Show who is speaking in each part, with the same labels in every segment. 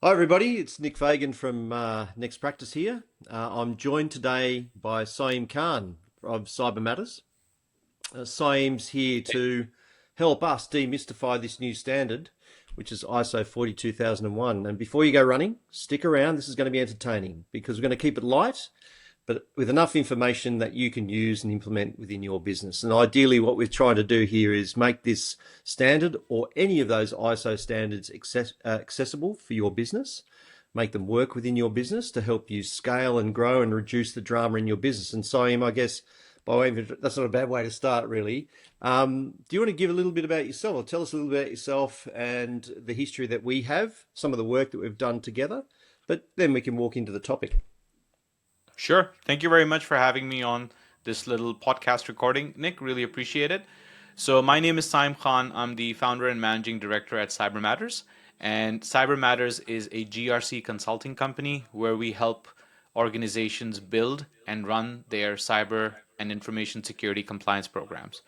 Speaker 1: Hi, everybody. It's Nick Fagan from Next Practice here. I'm joined today by Saaim Khan of Cyber Matters. Saim's here to help us demystify this new standard, which is ISO 42001. And before you go running, stick around. This is going to be entertaining because we're going to keep it light, but with enough information that you can use and implement within your business. And ideally, what we're trying to do here is make this standard or any of those ISO standards accessible for your business, make them work within your business to help you scale and grow and reduce the drama in your business. And so, I guess, by way of, that's not a bad way to start, really. Do you want to give a little bit about yourself, or tell us a little bit about yourself and the history that we have, some of the work that we've done together, but then we can walk into the topic.
Speaker 2: Sure. Thank you very much for having me on this little podcast recording, Nick. Really appreciate it. So, my name is Saaim Khan. I'm the founder and managing director at Cyber Matters. And Cyber Matters is a GRC consulting company where we help organizations build and run their cyber and information security compliance programs.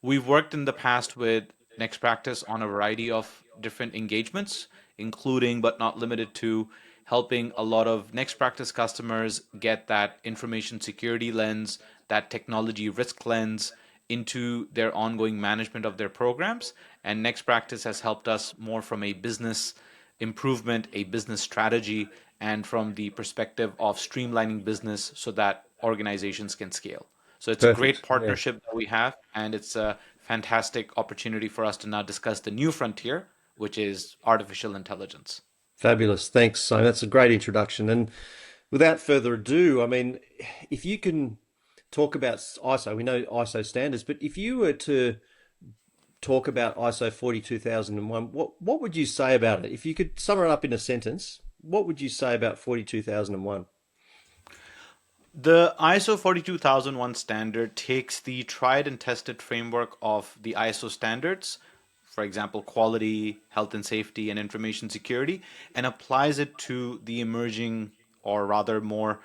Speaker 2: We've worked in the past with Next Practice on a variety of different engagements, including but not limited to helping a lot of Next Practice customers get that information security lens, that technology risk lens into their ongoing management of their programs. And Next Practice has helped us more from a business improvement, a business strategy, and from the perspective of streamlining business so that organizations can scale. So it's a great
Speaker 1: Perfect. Yeah.
Speaker 2: partnership that we have, and it's a fantastic opportunity for us to now discuss the new frontier, which is artificial intelligence.
Speaker 1: Fabulous. Thanks. So that's a great introduction. And without further ado, if you can talk about ISO, we know ISO standards, but if you were to talk about ISO 42001, what would you say about it? If you could sum it up in a sentence, what would you say about 42001?
Speaker 2: The ISO 42001 standard takes the tried and tested framework of the ISO standards, for example, quality, health and safety, and information security, and applies it to the emerging, or rather more,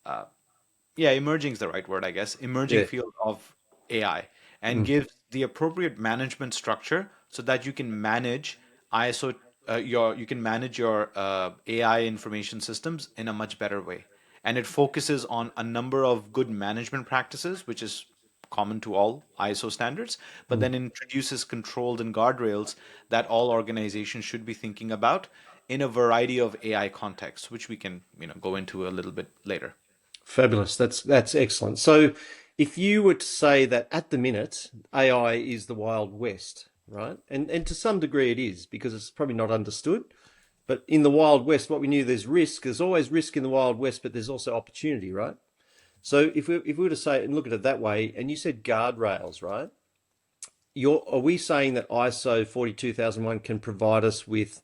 Speaker 2: yeah, emerging is the right word, I guess, emerging
Speaker 1: Yeah.
Speaker 2: field of AI, and
Speaker 1: Mm.
Speaker 2: gives the appropriate management structure so that you can manage ISO, you can manage your AI information systems in a much better way. And it focuses on a number of good management practices, which is common to all ISO standards, but
Speaker 1: Mm.
Speaker 2: then introduces controls and guardrails that all organizations should be thinking about in a variety of AI contexts, which we can, go into a little bit later.
Speaker 1: Fabulous. That's excellent. So if you were to say that at the minute, AI is the Wild West, right? And to some degree it is because it's probably not understood. But in the Wild West, what we knew there's risk. There's always risk in the Wild West, but there's also opportunity, right? So if we were to say and look at it that way, and you said guardrails, right? Are we saying that ISO 42001 can provide us with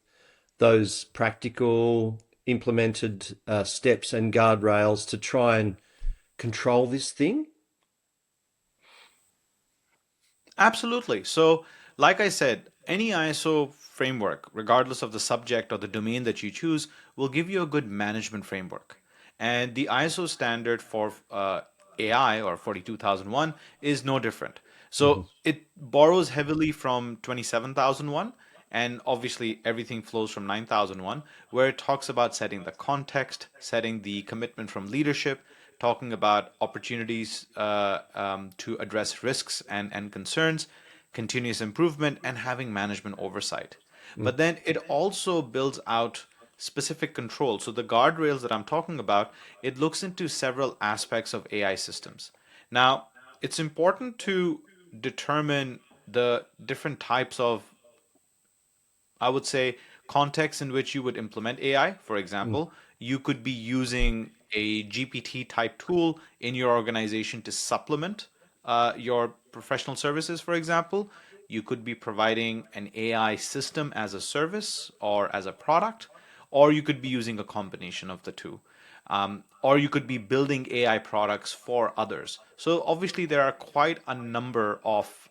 Speaker 1: those practical implemented steps and guardrails to try and control this thing?
Speaker 2: Absolutely. So, like I said, any ISO framework, regardless of the subject or the domain that you choose, will give you a good management framework. And the ISO standard for AI, or 42001, is no different.
Speaker 1: Mhm.
Speaker 2: So it borrows heavily from 27001, and obviously everything flows from 9001, where it talks about setting the context, setting the commitment from leadership, talking about opportunities to address risks and concerns, continuous improvement, and having management oversight.
Speaker 1: Mm.
Speaker 2: But then it also builds out specific controls. So the guardrails that I'm talking about, it looks into several aspects of AI systems. Now, it's important to determine the different types of, I would say, contexts in which you would implement AI. For
Speaker 1: Mm.
Speaker 2: example, you could be using a GPT type tool in your organization to supplement your professional services, for example. You could be providing an AI system as a service or as a product, or you could be using a combination of the two. Or you could be building AI products for others. So obviously, there are quite a number of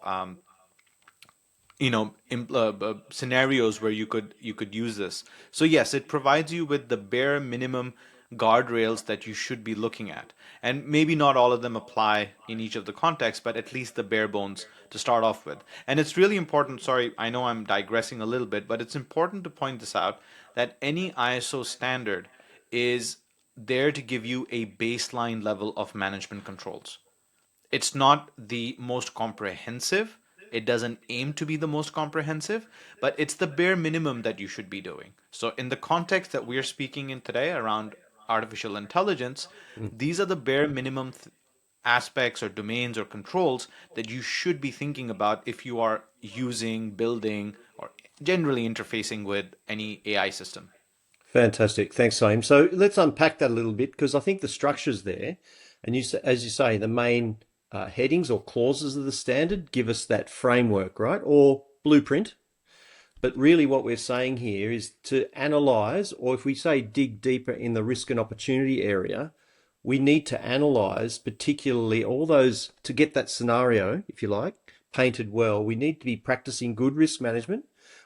Speaker 2: scenarios where you could use this. So yes, it provides you with the bare minimum guardrails that you should be looking at. And maybe not all of them apply in each of the contexts, but at least the bare bones to start off with. And it's really important, sorry, I know I'm digressing a little bit, but it's important to point this out that any ISO standard is there to give you a baseline level of management controls. It's not the most comprehensive. It doesn't aim to be the most comprehensive, but it's the bare minimum that you should be doing. So, in the context that we're speaking in today around artificial intelligence,
Speaker 1: Mm.
Speaker 2: these are the bare minimum aspects or domains or controls that you should be thinking about if you are using, building, or generally interfacing with any AI system.
Speaker 1: Fantastic. Thanks, Saim. So let's unpack that a little bit because I think the structure's there. And as you say, the main headings or clauses of the standard give us that framework, right? Or blueprint. But really, what we're saying here is to analyze, or if we say dig deeper in the risk and opportunity area, we need to analyze particularly all those to get that scenario, if you like, painted well. We need to be practicing good risk management,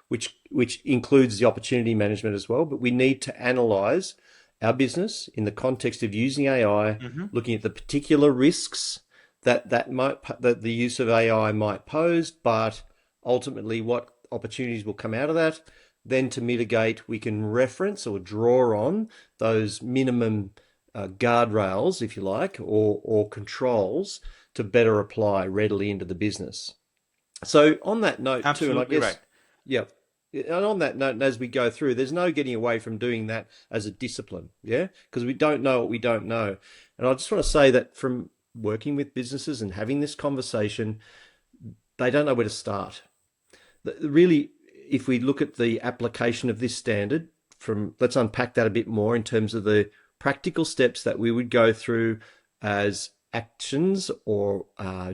Speaker 1: which includes the opportunity management as well. But we need to analyze our business in the context of using AI,
Speaker 2: Hmm.
Speaker 1: looking at the particular risks that the use of AI might pose, but ultimately what opportunities will come out of that. Then to mitigate, we can reference or draw on those minimum guardrails, if you like, or controls to better apply readily into the business. So on that note too, and I
Speaker 2: Absolutely
Speaker 1: guess,
Speaker 2: right.
Speaker 1: yeah, and on that note, and as we go through, there's no getting away from doing that as a discipline, yeah, because we don't know what we don't know. And I just want to say that from working with businesses and having this conversation, they don't know where to start. Really, if we look at the application of this standard, let's unpack that a bit more in terms of the practical steps that we would go through as actions or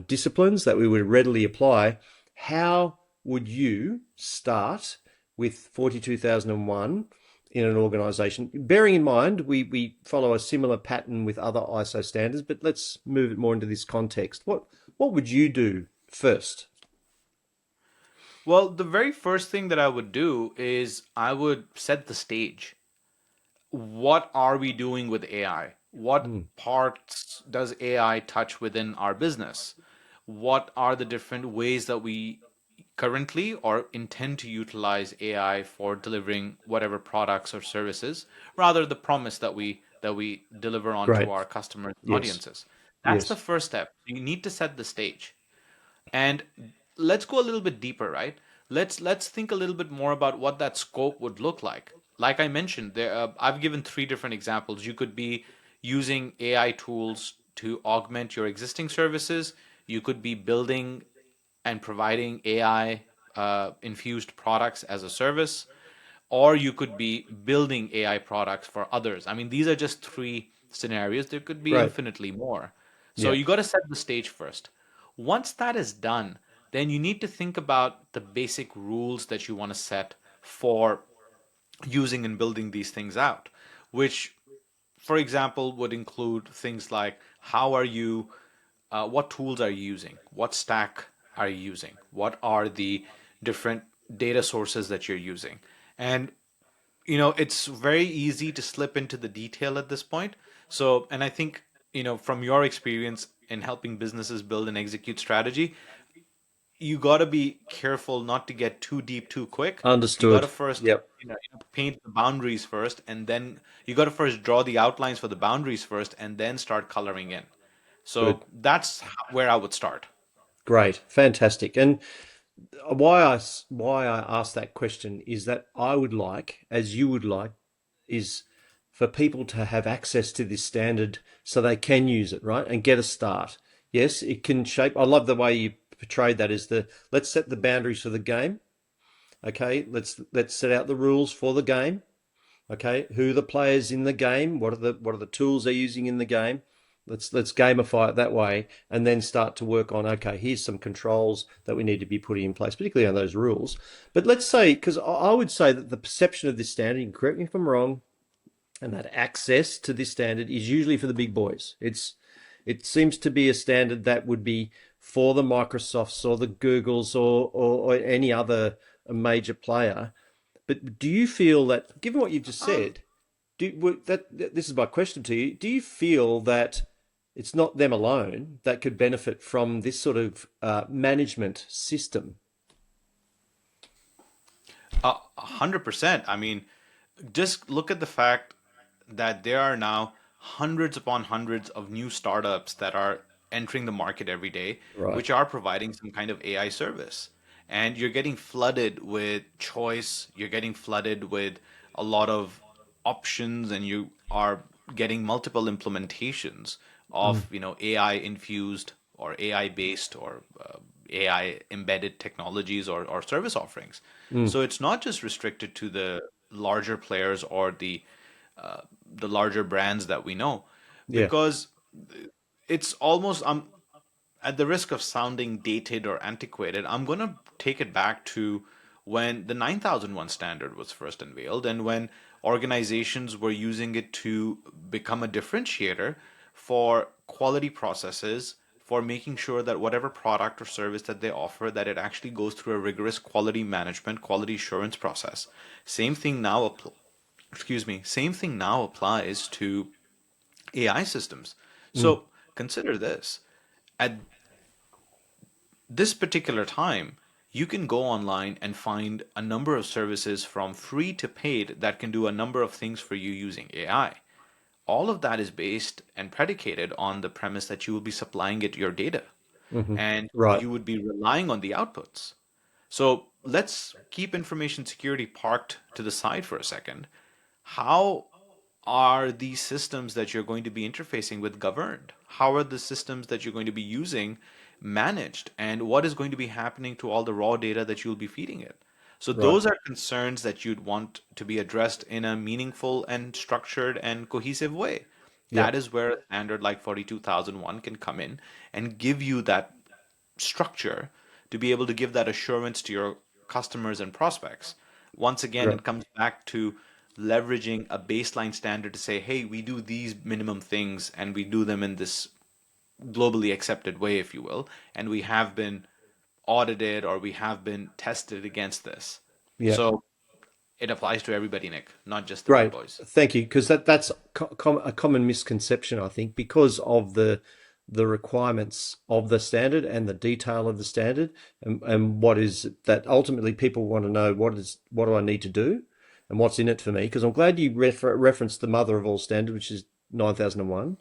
Speaker 1: disciplines that we would readily apply. How would you start with 42001 in an organization? Bearing in mind, we follow a similar pattern with other ISO standards, but let's move it more into this context. What would you do first?
Speaker 2: Well, the very first thing that I would do is I would set the stage. What are we doing with AI? What
Speaker 1: Mm,
Speaker 2: parts does AI touch within our business? What are the different ways that we currently or intend to utilize AI for delivering whatever products or services, rather the promise that we deliver on to
Speaker 1: great.
Speaker 2: our customers and
Speaker 1: Yes.
Speaker 2: audiences. That's the
Speaker 1: Yes.
Speaker 2: first step. You need to set the stage. And let's go a little bit deeper, right? Let's think a little bit more about what that scope would look like. Like I mentioned, I've given three different examples. You could be using AI tools to augment your existing services. You could be building and providing AI infused products as a service, or you could be building AI products for others. I mean, these are just three scenarios. There could be
Speaker 1: Great.
Speaker 2: infinitely more. So
Speaker 1: Yeah.
Speaker 2: you got to set the stage first. Once that is done, then you need to think about the basic rules that you want to set for using and building these things out, which, for example, would include things like what tools are you using? What stack are you using? What are the different data sources that you're using? And it's very easy to slip into the detail at this point. So, and I think, from your experience in helping businesses build and execute strategy, you got to be careful not to get too deep too quick. You got to
Speaker 1: Understood.
Speaker 2: first,
Speaker 1: Yep.
Speaker 2: paint the boundaries first, and then you got to first draw the outlines for the boundaries first, and then start coloring in.
Speaker 1: Good.
Speaker 2: So that's where I would start.
Speaker 1: Great. Fantastic. And why I asked that question is that I would like, as you would like, is for people to have access to this standard so they can use it, right? And get a start. Yes, it can shape. I love the way you portrayed that as let's set the boundaries for the game. Okay, let's set out the rules for the game. Okay, who are the players in the game? What are the tools they're using in the game? Let's gamify it that way, and then start to work on. Okay, here's some controls that we need to be putting in place, particularly on those rules. But let's say, because I would say that the perception of this standard, and correct me if I'm wrong, and that access to this standard is usually for the big boys. It seems to be a standard that would be for the Microsofts or the Googles or any other major player. But do you feel that, given what you've just
Speaker 2: Um,
Speaker 1: said? This is my question to you. Do you feel that it's not them alone that could benefit from this sort of management system?
Speaker 2: 100%. I mean, just look at the fact that there are now hundreds upon hundreds of new startups that are entering the market every day,
Speaker 1: Right.
Speaker 2: which are providing some kind of AI service. And you're getting flooded with choice, you're getting flooded with a lot of options, and you are getting multiple implementations
Speaker 1: Mm.
Speaker 2: of, AI infused or AI based or AI embedded technologies or service offerings.
Speaker 1: Mm.
Speaker 2: So it's not just restricted to the larger players or the larger brands that we know,
Speaker 1: Yeah.
Speaker 2: because it's almost at the risk of sounding dated or antiquated, I'm going to take it back to when the 9001 standard was first unveiled and when organizations were using it to become a differentiator for quality processes, for making sure that whatever product or service that they offer, that it actually goes through a rigorous quality management, quality assurance process. Same thing now same thing now applies to AI systems.
Speaker 1: Mm.
Speaker 2: So consider this. At this particular time, you can go online and find a number of services from free to paid that can do a number of things for you using AI. All of that is based and predicated on the premise that you will be supplying it your data
Speaker 1: Hmm.
Speaker 2: and
Speaker 1: Right.
Speaker 2: you would be relying on the outputs. So let's keep information security parked to the side for a second. How are these systems that you're going to be interfacing with governed? How are the systems that you're going to be using managed? And what is going to be happening to all the raw data that you'll be feeding it? So
Speaker 1: Right.
Speaker 2: those are concerns that you'd want to be addressed in a meaningful and structured and cohesive way. That
Speaker 1: Yep.
Speaker 2: is where a standard like 42001 can come in and give you that structure to be able to give that assurance to your customers and prospects. Once again,
Speaker 1: Right.
Speaker 2: it comes back to leveraging a baseline standard to say, hey, we do these minimum things and we do them in this globally accepted way, if you will, and we have been audited or we have been tested against this.
Speaker 1: Yep.
Speaker 2: So it applies to everybody, Nick, not just the big
Speaker 1: Great.
Speaker 2: boys.
Speaker 1: Thank you. Because that's a common misconception, I think, because of the requirements of the standard and the detail of the standard, and what is that ultimately people want to know what do I need to do and what's in it for me. Because I'm glad you referenced the mother of all standard, which is 9001,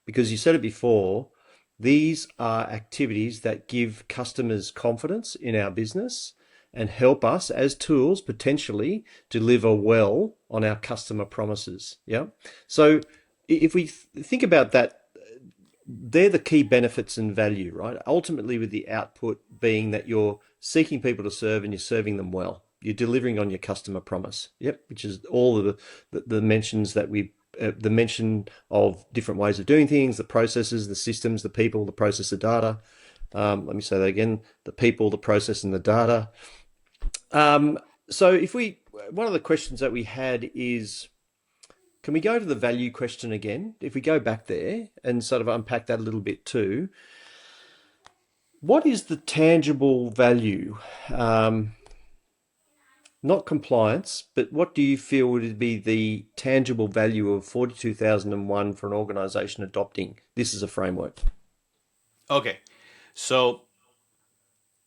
Speaker 1: because you said it before. These are activities that give customers confidence in our business and help us as tools potentially deliver well on our customer promises. Yeah. So if we think about that, they're the key benefits and value, right? Ultimately, with the output being that you're seeking people to serve and you're serving them well. You're delivering on your customer promise. Yep, which is all of the mentions that the mention of different ways of doing things, the processes, the systems, the people, the process, the data. Let me say that again: the people, the process, and the data. Um, so if we, one of the questions that we had is, can we go to the value question again? If we go back there and sort of unpack that a little bit too, what is the tangible value? Um, Not compliance, but what do you feel would be the tangible value of 42,001 for an organization adopting this as a framework?
Speaker 2: Okay. So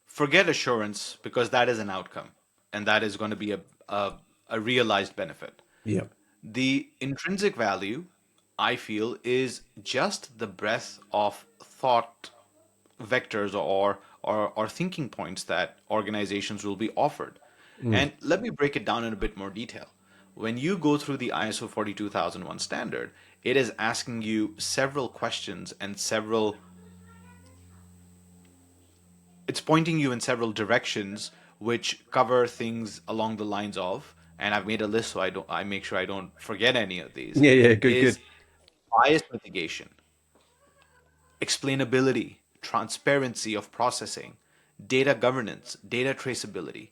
Speaker 2: forget assurance because that is an outcome and that is going to be a realized benefit.
Speaker 1: Yeah.
Speaker 2: The intrinsic value, I feel, is just the breadth of thought vectors or thinking points that organizations will be offered.
Speaker 1: Mm.
Speaker 2: And let me break it down in a bit more detail. When you go through the ISO 42001 standard, it is asking you several questions and several it's pointing you in several directions which cover things along the lines of, and I've made a list so I make sure I don't forget any of these,
Speaker 1: Yeah, yeah, good,
Speaker 2: is
Speaker 1: good.
Speaker 2: bias mitigation, explainability, transparency of processing, data governance, data traceability,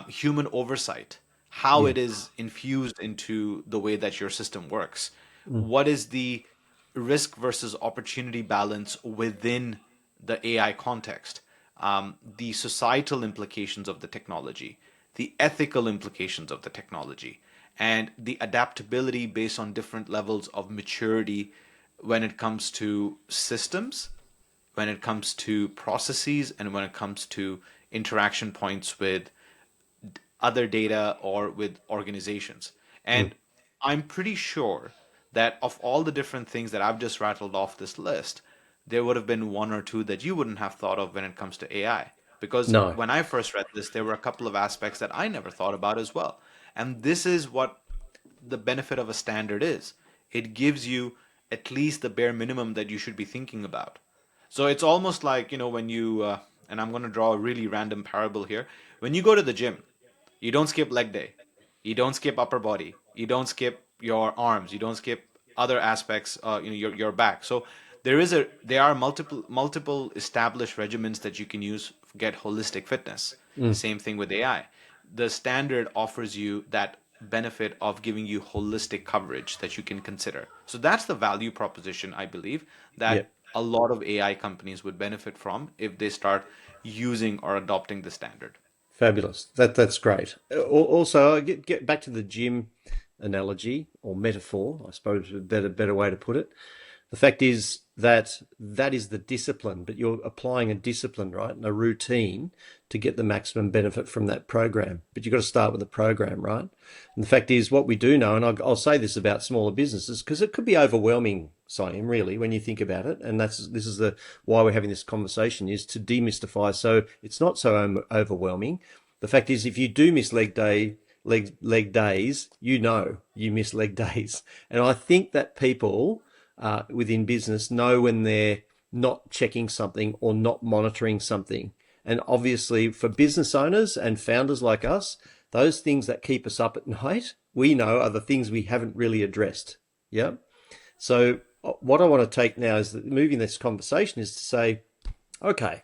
Speaker 2: human oversight, how
Speaker 1: Yeah.
Speaker 2: it is infused into the way that your system works.
Speaker 1: Mm.
Speaker 2: What is the risk versus opportunity balance within the AI context? The societal implications of the technology, the ethical implications of the technology, and the adaptability based on different levels of maturity when it comes to systems, when it comes to processes, and when it comes to interaction points with other data or with organizations.
Speaker 1: Mm.
Speaker 2: And I'm pretty sure that of all the different things that I've just rattled off this list, there would have been one or two that you wouldn't have thought of when it comes to AI. Because
Speaker 1: No,
Speaker 2: when I first read this, there were a couple of aspects that I never thought about as well. And this is what the benefit of a standard is. It gives you at least the bare minimum that you should be thinking about. So it's almost like, when and I'm going to draw a really random parable here. When you go to the gym, you don't skip leg day. You don't skip upper body. You don't skip your arms. You don't skip other aspects, your back. So there are multiple established regimens that you can use to get holistic fitness.
Speaker 1: mm.
Speaker 2: Same thing with AI. The standard offers you that benefit of giving you holistic coverage that you can consider. So that's the value proposition, I believe,
Speaker 1: Yeah,
Speaker 2: that a lot of AI companies would benefit from if they start using or adopting the standard.
Speaker 1: fabulous. That's great. Also, I get back to the gym analogy or metaphor, I suppose, a better way to put it. The fact is that that is the discipline, but you're applying a discipline, right, and a routine to get the maximum benefit from that program. But you've got to start with the program, right? And the fact is, what we do know, and I'll say this about smaller businesses, because it could be overwhelming, Saim, really, when you think about it. And this is the why we're having this conversation, is to demystify, so it's not so overwhelming. The fact is, if you do miss leg days, you know you miss leg days, and I think that people within business know when they're not checking something or not monitoring something. And obviously, for business owners and founders like us, those things that keep us up at night, we know are the things we haven't really addressed. Yeah. So, what I want to take now is that moving this conversation is to say, okay,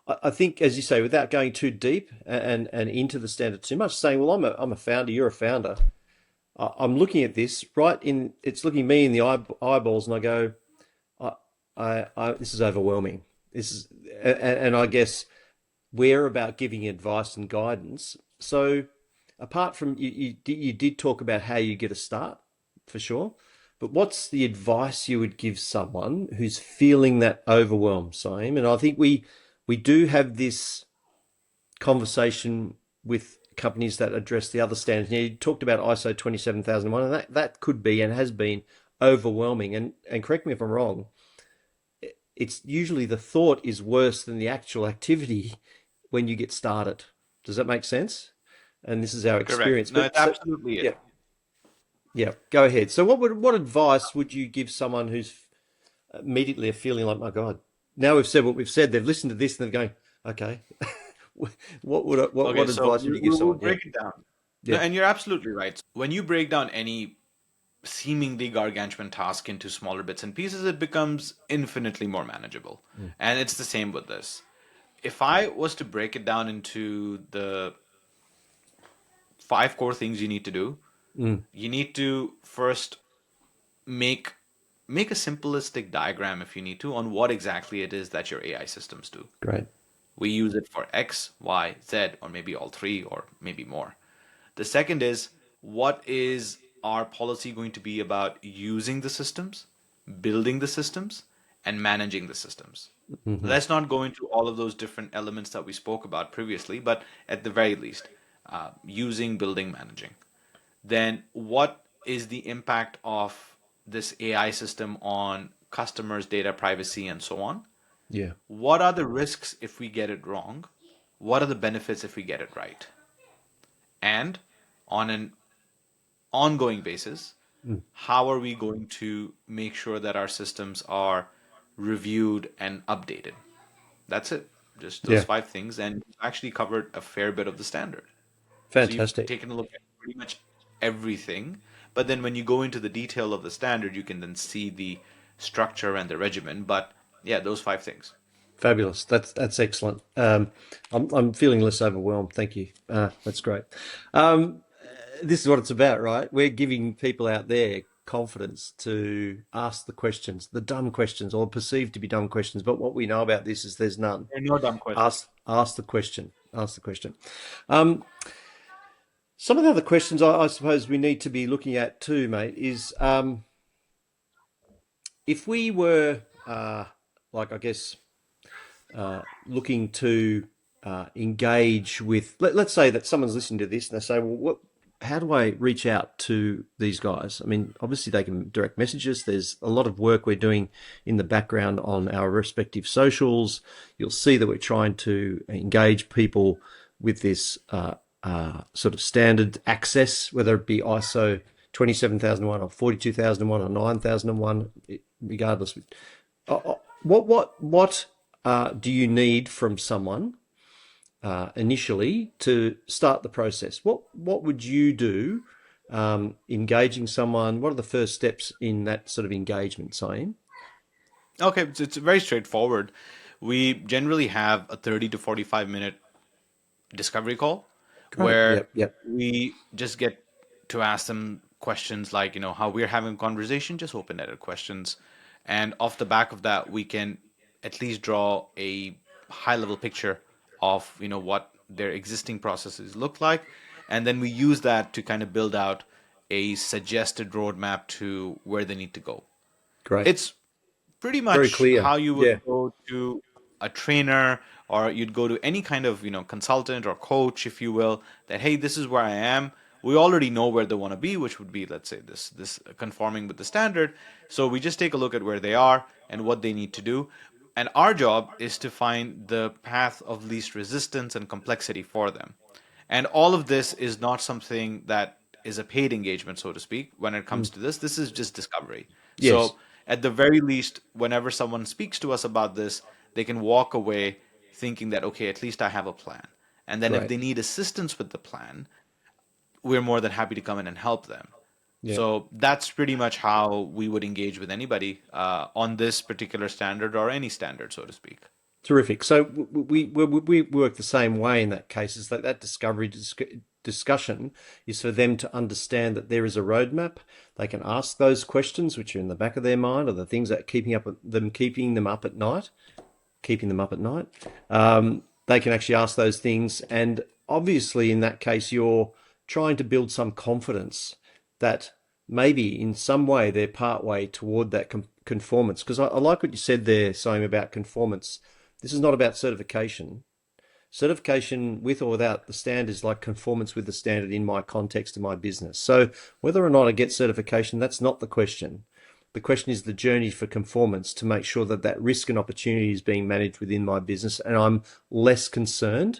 Speaker 1: I think, as you say, without going too deep and into the standard too much, saying, well, I'm a founder, you're a founder. I'm looking at this it's looking me in the eyeballs, and I go, this is overwhelming. This is, and I guess we're about giving advice and guidance. So, apart from you did talk about how you get a start, for sure. But what's the advice you would give someone who's feeling that overwhelm, Saim? And I think we do have this conversation with companies that address the other standards. Now, you talked about ISO 27001, and that could be and has been overwhelming. And correct me if I'm wrong, it's usually the thought is worse than the actual activity when you get started. Does that make sense? And this is our
Speaker 2: Correct.
Speaker 1: experience.
Speaker 2: No,
Speaker 1: But
Speaker 2: it's
Speaker 1: so,
Speaker 2: absolutely it.
Speaker 1: yeah, yeah, go ahead. So, what advice would you give someone who's immediately feeling like, my God, now we've said what we've said, they've listened to this and they're going, okay,
Speaker 2: Okay,
Speaker 1: what
Speaker 2: so
Speaker 1: advice would you give
Speaker 2: we'll
Speaker 1: someone? Yeah,
Speaker 2: break it down. No,
Speaker 1: yeah,
Speaker 2: and you're absolutely right. When you break down any seemingly gargantuan task into smaller bits and pieces, it becomes infinitely more manageable.
Speaker 1: mm,
Speaker 2: And it's the same with this. If I was to break it down into the five core things you need to do,
Speaker 1: mm,
Speaker 2: you need to first make make a simplistic diagram if you need to on what exactly it is that your AI systems do.
Speaker 1: great.
Speaker 2: We use it for X, Y, Z, or maybe all three, or maybe more. The second is, what is our policy going to be about using the systems, building the systems, and managing the systems?
Speaker 1: Hmm.
Speaker 2: Let's not go into all of those different elements that we spoke about previously, but at the very least, using, building, managing. Then, what is the impact of this AI system on customers' data privacy and so on?
Speaker 1: Yeah,
Speaker 2: What are the risks if we get it wrong? What are the benefits if we get it right? And on an ongoing basis,
Speaker 1: mm,
Speaker 2: how are we going to make sure that our systems are reviewed and updated? That's it. Just those
Speaker 1: yeah,
Speaker 2: five things. And you've actually covered a fair bit of the standard. So you've
Speaker 1: fantastic.
Speaker 2: taken a look at pretty much everything. But then when you go into the detail of the standard, you can then see the structure and the regimen. But yeah, those five things.
Speaker 1: Fabulous. That's excellent. I'm feeling less overwhelmed. Thank you. That's great. Um, this is what it's about, right? We're giving people out there confidence to ask the questions, the dumb questions or perceived to be dumb questions. But what we know about this is there's none.
Speaker 2: There are no dumb questions.
Speaker 1: Ask the question. Ask the question. Um, Some of the other questions I suppose we need to be looking at too, mate, is if we were, like, I guess, looking to engage with, let's say that someone's listening to this and they say, well, how do I reach out to these guys? I mean, obviously they can direct messages. There's a lot of work we're doing in the background on our respective socials. You'll see that we're trying to engage people with this sort of standard access, whether it be ISO 27001 or 42001 or 9001, regardless. What do you need from someone initially to start the process? What would you do engaging someone? What are the first steps in that sort of engagement, Saeem?
Speaker 2: Okay, so it's very straightforward. We generally have a 30 to 45-minute discovery call
Speaker 1: Great.
Speaker 2: where
Speaker 1: Yep. Yep.
Speaker 2: we just get to ask them questions like, how we're having a conversation, just open-ended questions. And off the back of that, we can at least draw a high-level picture of, what their existing processes look like. And then we use that to kind of build out a suggested roadmap to where they need to go.
Speaker 1: Great.
Speaker 2: It's pretty
Speaker 1: Very
Speaker 2: much
Speaker 1: clear.
Speaker 2: how you would
Speaker 1: Yeah.
Speaker 2: go to a trainer, or you'd go to any kind of consultant or coach, if you will, that hey, this is where I am. We already know where they want to be, which would be, let's say, this conforming with the standard. So we just take a look at where they are and what they need to do, and our job is to find the path of least resistance and complexity for them. And all of this is not something that is a paid engagement, so to speak. When it
Speaker 1: Mm.
Speaker 2: comes to this is just discovery.
Speaker 1: Yes.
Speaker 2: So, at the very least, whenever someone speaks to us about this, they can walk away thinking that, okay, at least I have a plan. And then if
Speaker 1: Great.
Speaker 2: they need assistance with the plan, we're more than happy to come in and help them.
Speaker 1: Yeah.
Speaker 2: So, that's pretty much how we would engage with anybody on this particular standard or any standard, so to speak.
Speaker 1: Terrific. So we work the same way in that case. Is that discovery discussion is for them to understand that there is a roadmap. They can ask those questions which are in the back of their mind, or the things that keeping them up at night, keeping them up at night. They can actually ask those things, and obviously in that case you're trying to build some confidence that maybe in some way they're part way toward that conformance. Because I like what you said there, Simon, about conformance. This is not about certification. Certification with or without the standard is like conformance with the standard in my context of my business. So whether or not I get certification, that's not the question. The question is the journey for conformance to make sure that that risk and opportunity is being managed within my business, and I'm less concerned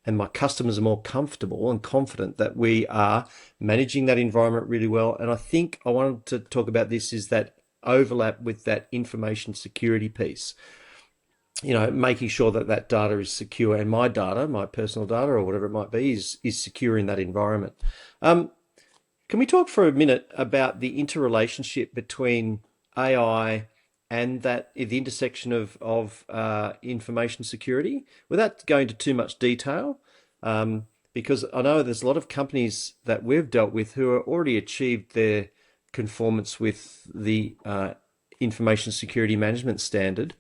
Speaker 1: and my customers are more comfortable and confident that we are managing that environment really well. And I think I wanted to talk about this is that overlap with that information security piece, making sure that that data is secure, and my data, my personal data or whatever it might be, is secure in that environment. Um, can we talk for a minute about the interrelationship between AI and the intersection of information security, without going into too much detail? Because I know there's a lot of companies that we've dealt with who are already achieved their conformance with the information security management standard.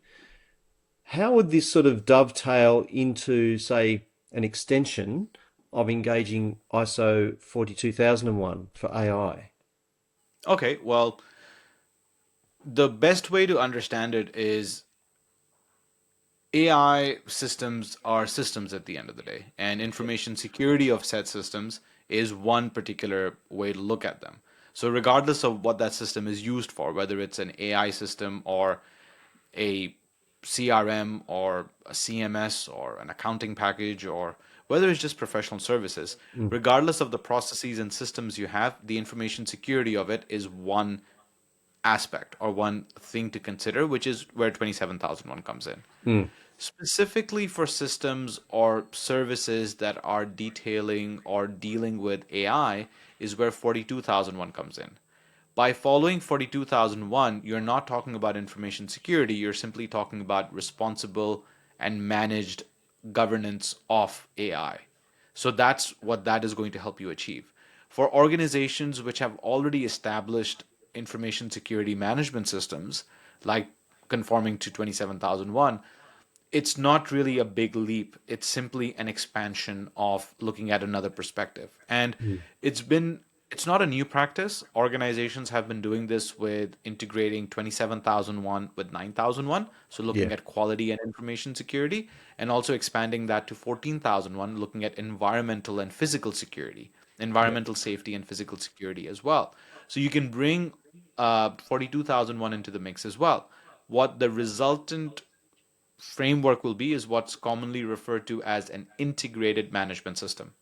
Speaker 1: How would this sort of dovetail into, say, an extension of engaging ISO 42001 for AI?
Speaker 2: Okay, well, the best way to understand it is AI systems are systems at the end of the day, and
Speaker 1: Yep.
Speaker 2: information security of said systems is one particular way to look at them. So, regardless of what that system is used for, whether it's an AI system or a CRM or a CMS or an accounting package, or whether it's just professional services,
Speaker 1: Mm.
Speaker 2: regardless of the processes and systems you have, the information security of it is one aspect or one thing to consider, which is where 27001 comes in.
Speaker 1: Mm.
Speaker 2: Specifically for systems or services that are detailing or dealing with AI is where 42001 comes in. By following 42001, you're not talking about information security, you're simply talking about responsible and managed governance of AI. So that's what that is going to help you achieve. For organizations which have already established information security management systems, like conforming to 27001, it's not really a big leap. It's simply an expansion of looking at another perspective. And
Speaker 1: Mm.
Speaker 2: it's been it's not a new practice. Organizations have been doing this with integrating 27001 with 9001, so
Speaker 1: Yeah.
Speaker 2: looking at quality and information security, and also expanding that to 14001, looking at environmental and physical security,
Speaker 1: Yeah.
Speaker 2: environmental safety and physical security as well. So you can bring 42001 into the mix as well. What the resultant framework will be is what's commonly referred to as an integrated management system.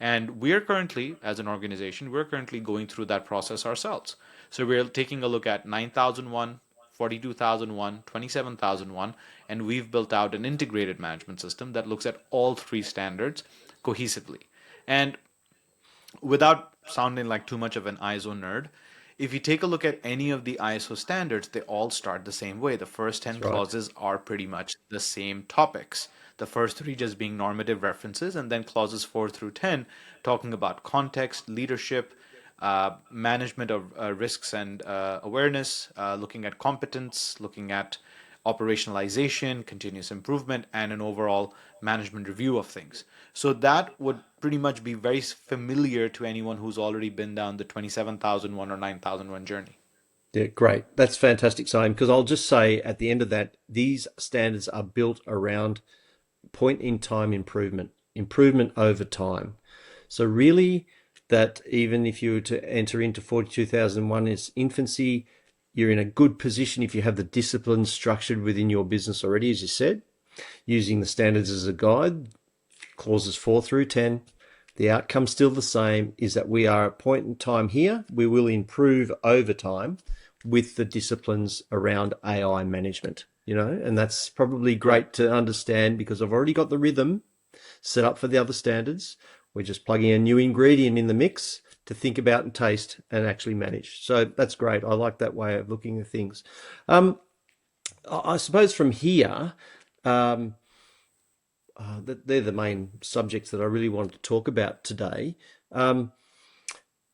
Speaker 2: And we're currently, as an organization, we're currently going through that process ourselves. So we're taking a look at 9001, 42001, 27001, and we've built out an integrated management system that looks at all three standards cohesively. And without sounding like too much of an ISO nerd, if you take a look at any of the ISO standards, they all start the same way. The first 10
Speaker 1: That's right.
Speaker 2: clauses are pretty much the same topics. The first three just being normative references, and then clauses 4 through 10 talking about context, leadership, management of risks and awareness, looking at competence, looking at operationalization, continuous improvement, and an overall management review of things. So that would pretty much be very familiar to anyone who's already been down the 27,001 or 9001 journey.
Speaker 1: Yeah, great. That's fantastic, Simon, because I'll just say at the end of that, these standards are built around point in time improvement, improvement over time. So really that even if you were to enter into 42,001 as infancy, you're in a good position if you have the discipline structured within your business already, as you said, using the standards as a guide, clauses 4 through 10. The outcome's still the same, is that we are at a point in time here. We will improve over time with the disciplines around AI management, and that's probably
Speaker 2: Correct.
Speaker 1: great to understand because I've already got the rhythm set up for the other standards. We're just plugging a new ingredient in the mix to think about and taste and actually manage. So that's great. I like that way of looking at things. Um, I suppose from here, um, they're the main subjects that I really wanted to talk about today. Um,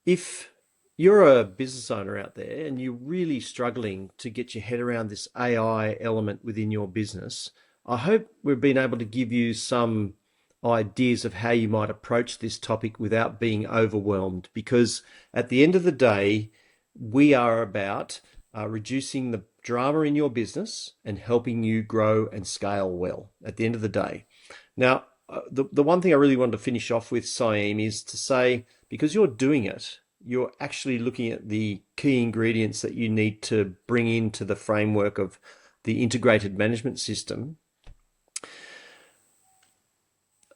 Speaker 1: if you're a business owner out there and you're really struggling to get your head around this AI element within your business, I hope we've been able to give you some ideas of how you might approach this topic without being overwhelmed. Because at the end of the day, we are about reducing the drama in your business and helping you grow and scale well at the end of the day. Now, the one thing I really wanted to finish off with, Saeem, is to say, because you're doing it, you're actually looking at the key ingredients that you need to bring into the framework of the integrated management system.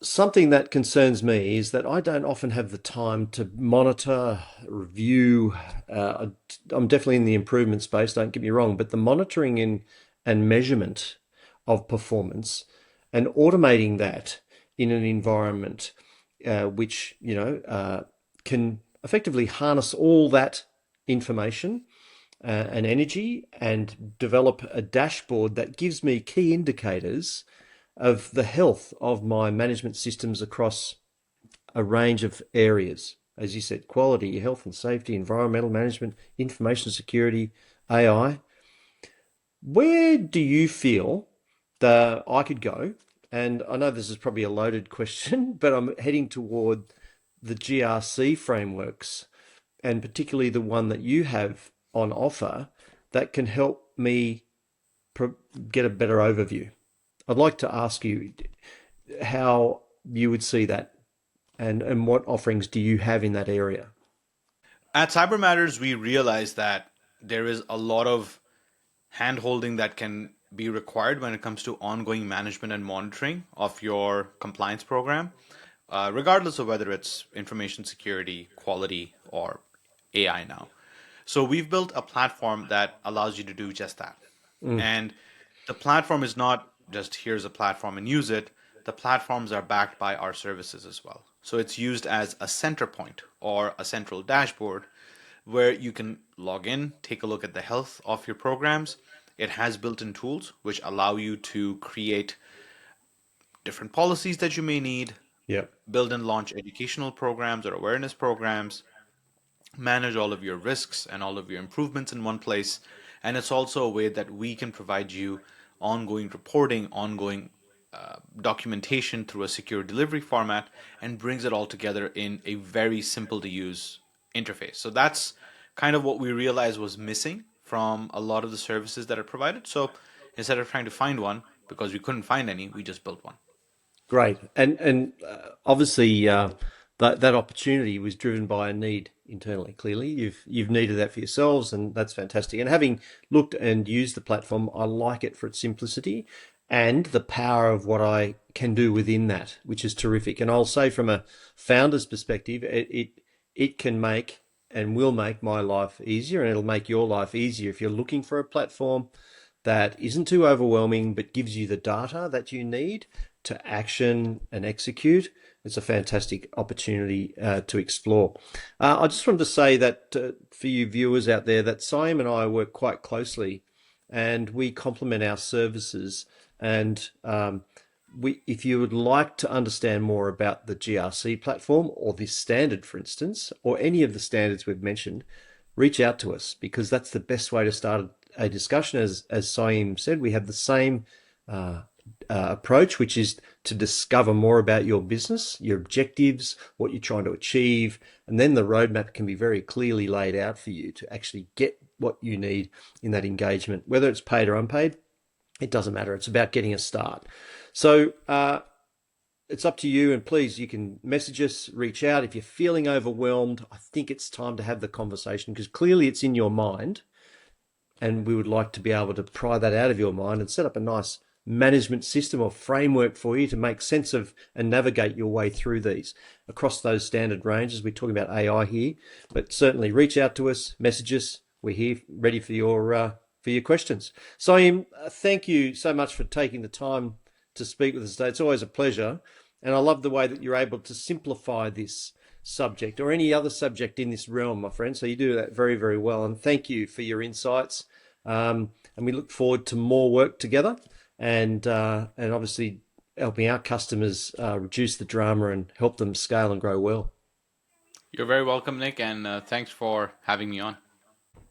Speaker 1: Something that concerns me is that I don't often have the time to monitor, review. I'm definitely in the improvement space, don't get me wrong, but the monitoring and measurement of performance and automating that in an environment which, can effectively harness all that information and energy and develop a dashboard that gives me key indicators of the health of my management systems across a range of areas. As you said, quality, health and safety, environmental management, information security, AI. Where do you feel that I could go? And I know this is probably a loaded question, but I'm heading toward the GRC frameworks and particularly the one that you have on offer that can help me get a better overview. I'd like to ask you how you would see that and what offerings do you have in that area?
Speaker 2: At Cyber Matters, we realize that there is a lot of hand holding that can be required when it comes to ongoing management and monitoring of your compliance program, regardless of whether it's information security, quality, or AI now. So we've built a platform that allows you to do just that.
Speaker 1: Mm,
Speaker 2: And the platform is not just here's a platform and use it. The platforms are backed by our services as well. So it's used as a center point or a central dashboard where you can log in, take a look at the health of your programs. It has built in tools which allow you to create different policies that you may need,
Speaker 1: yeah.
Speaker 2: build and launch educational programs or awareness programs, manage all of your risks and all of your improvements in one place. And it's also a way that we can provide you ongoing reporting, ongoing documentation through a secure delivery format, and brings it all together in a very simple to use interface. So that's kind of what we realized was missing from a lot of the services that are provided. So instead of trying to find one, because we couldn't find any, we just built one.
Speaker 1: Great. And obviously that opportunity was driven by a need internally. Clearly, you've needed that for yourselves, and that's fantastic. And having looked and used the platform, I like it for its simplicity and the power of what I can do within that, which is terrific. And I'll say from a founder's perspective, it can make and will make my life easier, and it'll make your life easier if you're looking for a platform that isn't too overwhelming but gives you the data that you need to action and execute. It's a fantastic opportunity to explore. I just wanted to say that for you viewers out there, that Saaim and I work quite closely, and we complement our services. And if you would like to understand more about the GRC platform or this standard, for instance, or any of the standards we've mentioned, reach out to us, because that's the best way to start a discussion. As Saaim said, we have the same approach, which is to discover more about your business, your objectives, what you're trying to achieve, and then the roadmap can be very clearly laid out for you to actually get what you need in that engagement. Whether it's paid or unpaid, it doesn't matter. It's about getting a start. So it's up to you, and please, you can message us, reach out. If you're feeling overwhelmed, I think it's time to have the conversation, because clearly it's in your mind, and we would like to be able to pry that out of your mind and set up a nice management system or framework for you to make sense of and navigate your way through these across those standard ranges. We're talking about AI here, but certainly reach out to us, message us. We're here ready for your questions. Saaim, thank you so much for taking the time to speak with us today. It's always a pleasure, and I love the way that you're able to simplify this subject or any other subject in this realm, my friend. So you do that very, very well, and thank you for your insights. And we look forward to more work together, and obviously helping our customers reduce the drama and help them scale and grow well.
Speaker 2: You're very welcome, Nick, and thanks for having me on.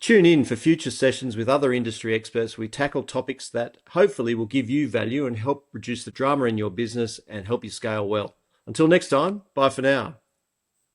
Speaker 1: Tune in for future sessions with other industry experts. We tackle topics that hopefully will give you value and help reduce the drama in your business and help you scale well. Until next time, bye for now.